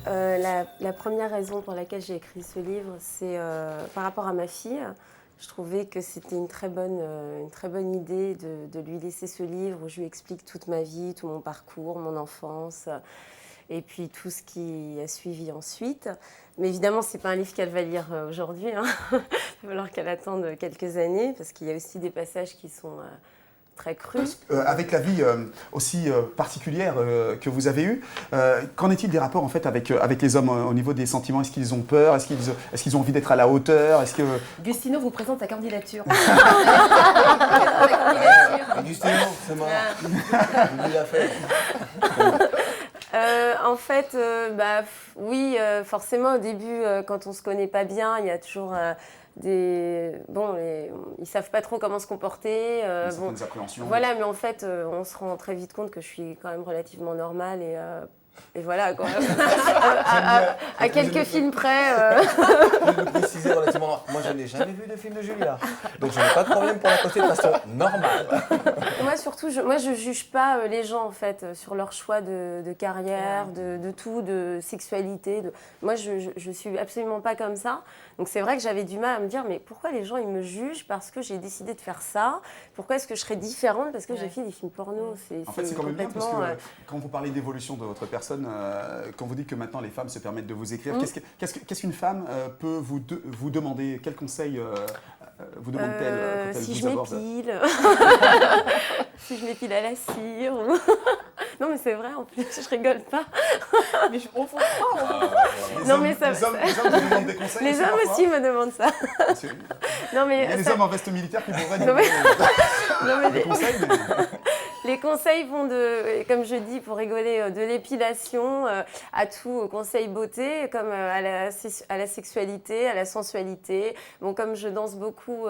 La première raison pour laquelle j'ai écrit ce livre, c'est par rapport à ma fille. Je trouvais que c'était une très bonne idée de lui laisser ce livre où je lui explique toute ma vie, tout mon parcours, mon enfance, et puis tout ce qui a suivi ensuite. Mais évidemment, ce n'est pas un livre qu'elle va lire aujourd'hui. Hein. Il va falloir qu'elle attende quelques années, parce qu'il y a aussi des passages qui sont très crus. Avec la vie aussi particulière que vous avez eue, qu'en est-il des rapports en fait avec les hommes au niveau des sentiments? Est-ce qu'ils ont peur? Est-ce qu'ils ont envie d'être à la hauteur? Gustino vous présente sa candidature. Gustino, c'est moi. Il l'a fait. En fait, oui, forcément, au début, quand on ne se connaît pas bien, il y a toujours ils savent pas trop comment se comporter. Certaines appréhensions. Voilà, mais en fait, on se rend très vite compte que je suis quand même relativement normale et voilà, quoi. à quelques films près. Je vais le préciser relativement. Moi, je n'ai jamais vu de film de Julia. Donc, je n'ai pas de problème pour l'accoster de façon normale. Moi, surtout, je juge pas les gens, en fait, sur leur choix de carrière, de tout, de sexualité. Moi, je suis absolument pas comme ça. Donc, c'est vrai que j'avais du mal à me dire, mais pourquoi les gens, ils me jugent parce que j'ai décidé de faire ça? Pourquoi est-ce que je serais différente parce que j'ai fait des films porno? En fait, c'est quand même bien parce que quand vous parlez d'évolution de votre personne, quand vous dites que maintenant les femmes se permettent de vous écrire, qu'est-ce qu'une femme peut vous demander? Quel conseil vous demande-t-elle quand elle si vous je aborde? m'épile, si je m'épile à la cire. Non mais c'est vrai, en plus, je rigole pas. Mais je comprends pas. Les hommes vous demandent des conseils? Les hommes aussi me demandent ça. Non, mais il y a les hommes en veste militaire qui pourraient nous donner des conseils. Les conseils vont comme je dis, pour rigoler, de l'épilation à tout, au conseil beauté, comme à la sexualité, à la sensualité. Bon, comme je danse beaucoup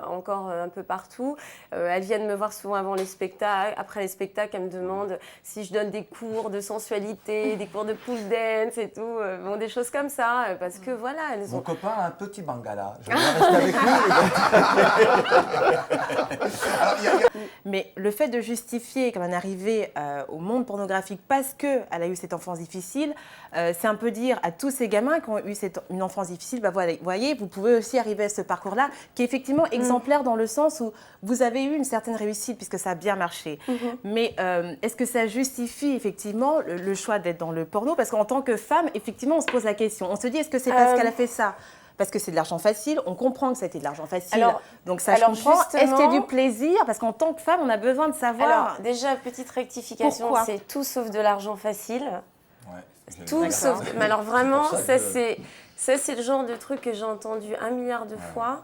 encore un peu partout, elles viennent me voir souvent avant les spectacles. Après les spectacles, elles me demandent si je donne des cours de sensualité, des cours de pool dance et tout. Bon, des choses comme ça, parce que voilà, elles ont... Mon copain a un petit bangala. Je vais rester avec lui. Mais le fait de justifier comme une arrivée au monde pornographique parce qu'elle a eu cette enfance difficile, c'est un peu dire à tous ces gamins qui ont eu une enfance difficile, voyez, vous pouvez aussi arriver à ce parcours-là qui est effectivement exemplaire dans le sens où vous avez eu une certaine réussite puisque ça a bien marché. Mais est-ce que ça justifie effectivement le choix d'être dans le porno? Parce qu'en tant que femme, effectivement, on se pose la question. On se dit, est-ce que c'est parce qu'elle a fait ça? Parce que c'est de l'argent facile, on comprend que ça a été de l'argent facile, donc ça je comprends. Est-ce qu'il y a du plaisir? Parce qu'en tant que femme, on a besoin de savoir. Alors déjà, petite rectification, c'est tout sauf de l'argent facile. Ouais, tout sauf. Mais alors vraiment, ça c'est le genre de truc que j'ai entendu 1 milliard de fois.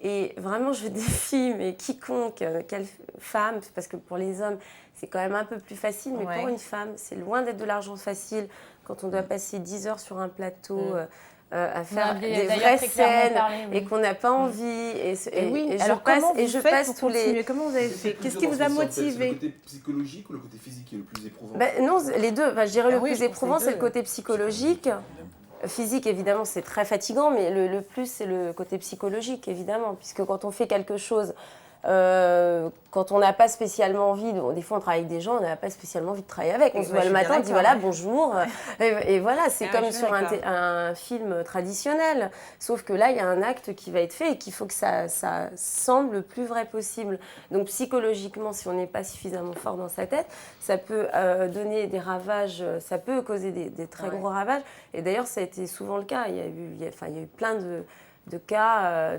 Et vraiment, je défie mais quiconque, quelle femme, parce que pour les hommes, c'est quand même un peu plus facile, mais pour une femme, c'est loin d'être de l'argent facile quand on doit passer 10 heures sur un plateau. À faire des vraies scènes et qu'on n'a pas envie. Et je passe tous les... Comment vous avez fait? Qu'est-ce qui vous a motivé? C'est le côté psychologique ou le côté physique qui est le plus éprouvant? Non, les deux. Je dirais le plus éprouvant, c'est le côté psychologique. Physique, évidemment, c'est très fatigant, mais le plus, c'est le côté psychologique, évidemment. Puisque quand on fait quelque chose... quand on n'a pas spécialement envie, des fois on travaille avec des gens, on n'a pas spécialement envie de travailler avec. On se voit le matin, on dit voilà, bonjour. Et voilà, c'est comme sur un film traditionnel. Sauf que là, il y a un acte qui va être fait et qu'il faut que ça semble le plus vrai possible. Donc psychologiquement, si on n'est pas suffisamment fort dans sa tête, ça peut donner des ravages, ça peut causer des très gros ravages. Et d'ailleurs, ça a été souvent le cas. Il y a eu plein de cas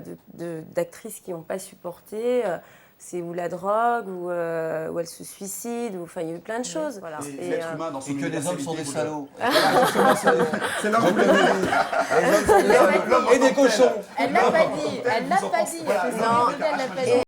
d'actrices qui n'ont pas supporté, c'est ou la drogue, ou elles se suicident, il y a eu plein de choses. Voilà. L'être humain dans son et que les hommes sont des salauds. C'est là où vous l'avez dit. Et des cochons. Elle l'a pas dit. Elle l'a pas dit. Non.